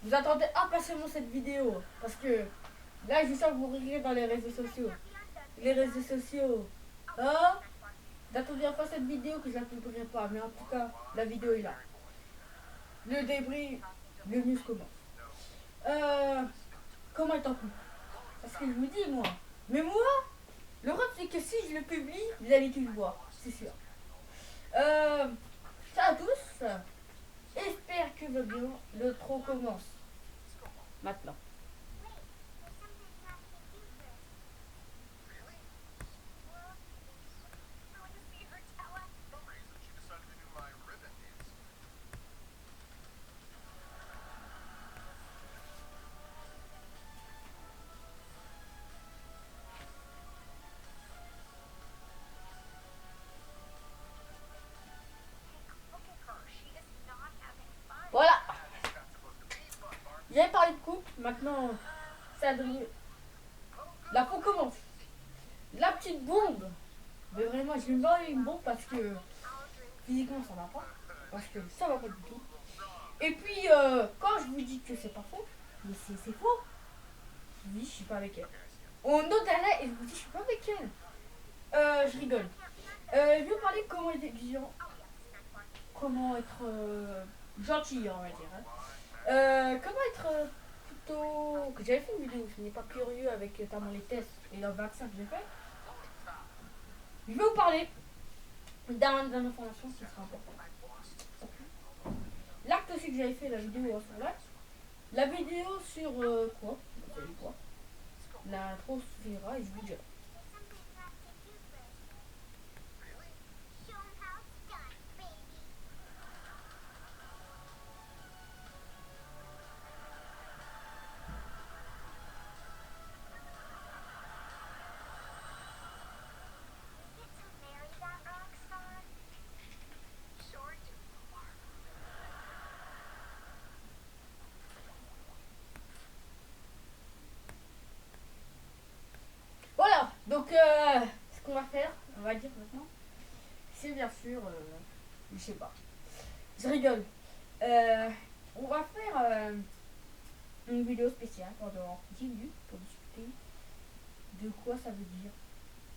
vous attendez impatiemment cette vidéo. Parce que là, je sens que vous riez dans les réseaux sociaux. Les réseaux sociaux. Hein? N'attendez pas cette vidéo que je la publierai pas. Mais en tout cas, la vidéo est là. Le débris, le news commence. Comment est en couple? Parce que je vous dis, moi. Mais moi, le rôle, c'est que si je le publie, vous allez tout le voir. C'est sûr. Ciao à tous. J'espère que va bien. Le trop commence. Maintenant. Voilà. J'avais parlé de couple. Maintenant, ça devient... La peau commence. La petite bombe. Mais vraiment, je lui mets une bombe parce que physiquement, ça va pas. Parce que ça va pas du tout. Et puis, quand je vous dis que c'est pas faux, mais c'est faux. Je vous dis, je suis pas avec elle. On note là et je vous dis, je suis pas avec elle. Je rigole. Je vais vous parler de comment être exigeant. Comment être gentil, on va dire. Hein. Comment être plutôt... Que j'avais fait une vidéo, ce n'est pas curieux avec notamment les tests et le vaccin que j'ai fait. Je vais vous parler d'une information qui sera importante. L'acte aussi que j'avais fait, la vidéo sur l'acte. La vidéo sur quoi? Vous savez quoi? La trop suffira et je vous dirai. Voilà, donc ce qu'on va faire, on va dire maintenant, c'est bien sûr, je sais pas, je rigole. On va faire une vidéo spéciale pendant 10 minutes pour discuter de quoi ça veut dire.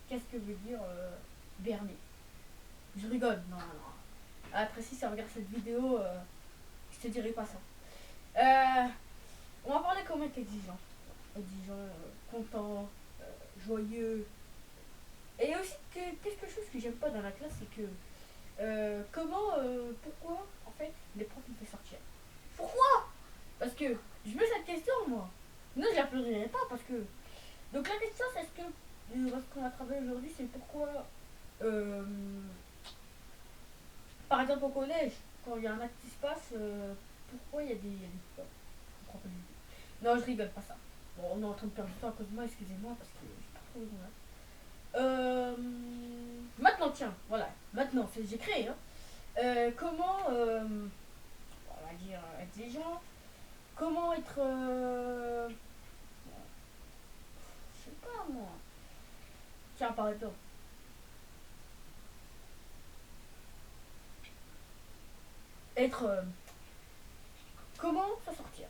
Qu'est-ce que veut dire berner? Je rigole, non, non. Après, si ça regarde cette vidéo, je te dirai pas ça. On va parler comment être exigeant. Exigeant, content, joyeux. Et aussi, quelque chose que j'aime pas dans la classe, c'est que pourquoi, en fait, les profs nous font sortir. Pourquoi? Parce que je me pose cette question, moi. Non, je la pleurerai pas, parce que... Donc la question, c'est est-ce que ce qu'on va travailler aujourd'hui, c'est pourquoi... euh, par exemple, au collège, quand il y a un acte qui se passe, pourquoi il y a des peurs? Je comprends pas du tout. Non, je rigole, pas ça. Bon, on est en train de perdre du temps à cause de moi, excusez-moi, parce que j'ai pas trop besoin. Maintenant, tiens, voilà. Maintenant, j'ai créé. Hein. Comment, on va dire, être des gens. Comment être, je sais pas moi. Tiens, par exemple. Être, comment s'en sortir.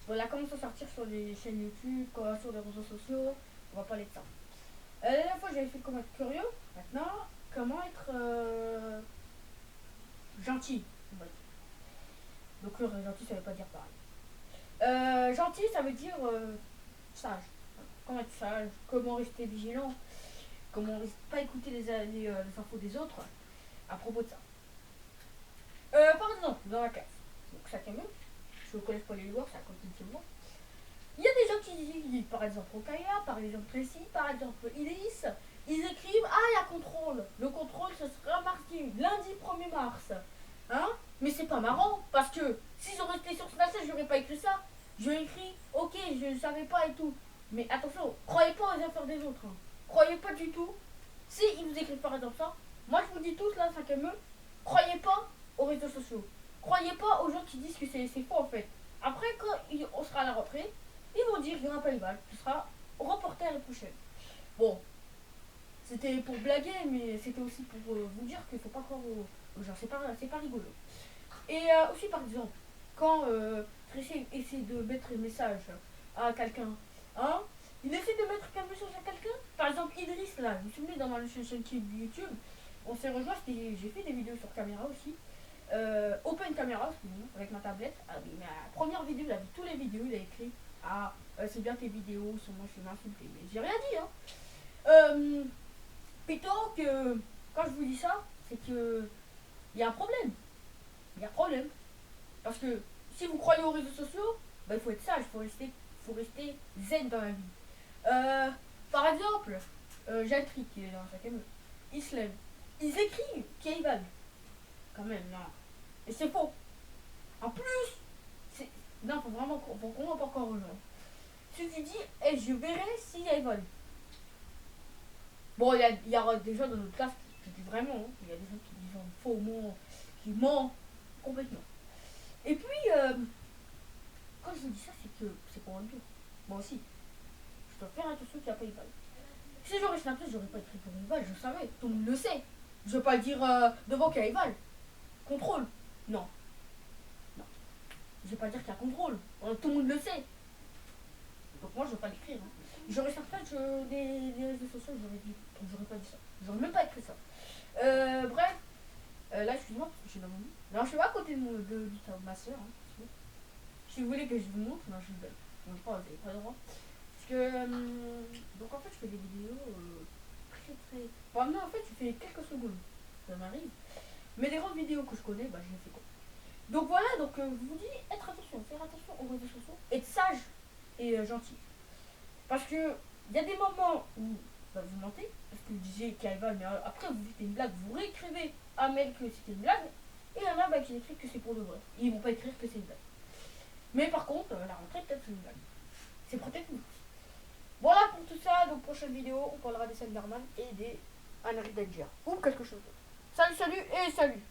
Voilà, comment s'en sortir sur les chaînes YouTube, sur les réseaux sociaux. On va parler de ça. La dernière fois, j'avais fait comment être curieux. Maintenant, comment être gentil. On va dire. Donc, le gentil, ça veut pas dire pareil. Gentil, ça veut dire sage. Comment être sage, comment rester vigilant, comment pas écouter les infos des autres à propos de ça. Par exemple, dans la classe, donc ça quand même, je suis au collège Paul Éluard, c'est à côté de chez moi. Il y a des gens qui disent, par exemple Okaya, par exemple Précis, par exemple Ilis, ils écrivent ah il y a contrôle. Le contrôle ce sera mardi, lundi 1er mars. Hein? Mais c'est pas marrant, parce que si j'aurais resté sur ce passage, j'aurais pas écrit ça. J'aurais écrit ok, je ne savais pas et tout. Mais attention, croyez pas aux affaires des autres. Hein. Croyez pas du tout. Si ils vous écrivent par exemple ça, moi je vous dis tous là, 5ème, croyez pas aux réseaux sociaux. Croyez pas aux gens qui disent que c'est faux en fait. Après, quand on sera à la rentrée, ils vont dire qu'il n'y aura pas une balle, tu seras reporté à la prochaine. Bon, c'était pour blaguer, mais c'était aussi pour vous dire qu'il ne faut pas croire aux gens. C'est pas rigolo. Et aussi, par exemple, quand Tracy essaie de mettre un message à quelqu'un, hein, il essaie de mettre un message à quelqu'un. Par exemple, Idriss, là, vous vous souvenez, dans ma chaîne YouTube, on s'est rejoint, j'ai fait des vidéos sur caméra aussi. Open caméra, excusez-moi, avec ma tablette. Ah, oui, ma première vidéo, il a vu toutes les vidéos, il a écrit ah, c'est bien tes vidéos, sur moi je suis insulté. Mais j'ai rien dit, hein. Plutôt que quand je vous dis ça, c'est que il y a un problème. Il y a un problème. Parce que si vous croyez aux réseaux sociaux, bah, il faut être sage, faut rester zen dans la vie. Par exemple, j'ai un tri qui est dans sa caméra. Ils se lèvent. Ils écrivent qu'ils valent. Quand même, non. Et c'est faux. En plus, c'est. Non, faut vraiment qu'on pas encore rejoindre. Si tu dis, eh, je verrai si elles volent. Bon, il y aura des gens dans notre classe qui disent vraiment, hein. Il y a des gens qui disent faux mots, qui mentent complètement. Et puis, quand je vous dis ça, c'est que c'est pour un bien. Moi aussi, je dois faire attention qu'il n'y a pas une balle. Si j'aurais snappé, j'aurais pas écrit pour une balle, je savais, tout le monde le sait. Je veux pas dire devant qu'il y a une balle. Contrôle. Non. Non. Je vais pas dire qu'il y a contrôle. Tout le monde le sait. Donc moi, je vais pas l'écrire. Hein. J'aurais certains des réseaux sociaux, j'aurais pas dit ça. J'aurais même pas écrit ça. Bref, là, excuse-moi, parce que je suis dans mon lit. Non, je suis pas à côté de ma soeur. Hein, si vous voulez que je vous montre, non, je vous donne. Je vous pas, vous n'avez pas le droit. Parce que, donc en fait, je fais des vidéos très. Bon, non, en fait, je fais quelques secondes. Ça m'arrive. Mais les grandes vidéos que je connais, bah, je les fais quoi. Donc voilà, donc je vous dis, faire attention aux réseaux sociaux, être sage et gentil. Parce que il y a des moments où bah, vous mentez, parce que vous disiez qu'elle va, mais après vous dites une blague, vous réécrivez un mail que c'était une blague, et il y en a bah, qui écrivent que c'est pour de vrai. Ils vont pas écrire que c'est une blague. Mais par contre, la rentrée, peut-être c'est une blague. C'est peut-être une. Voilà pour tout ça, donc prochaine vidéo, on parlera des Slenderman et des Henry Danger. Ou quelque chose d'autre. Salut, salut et salut.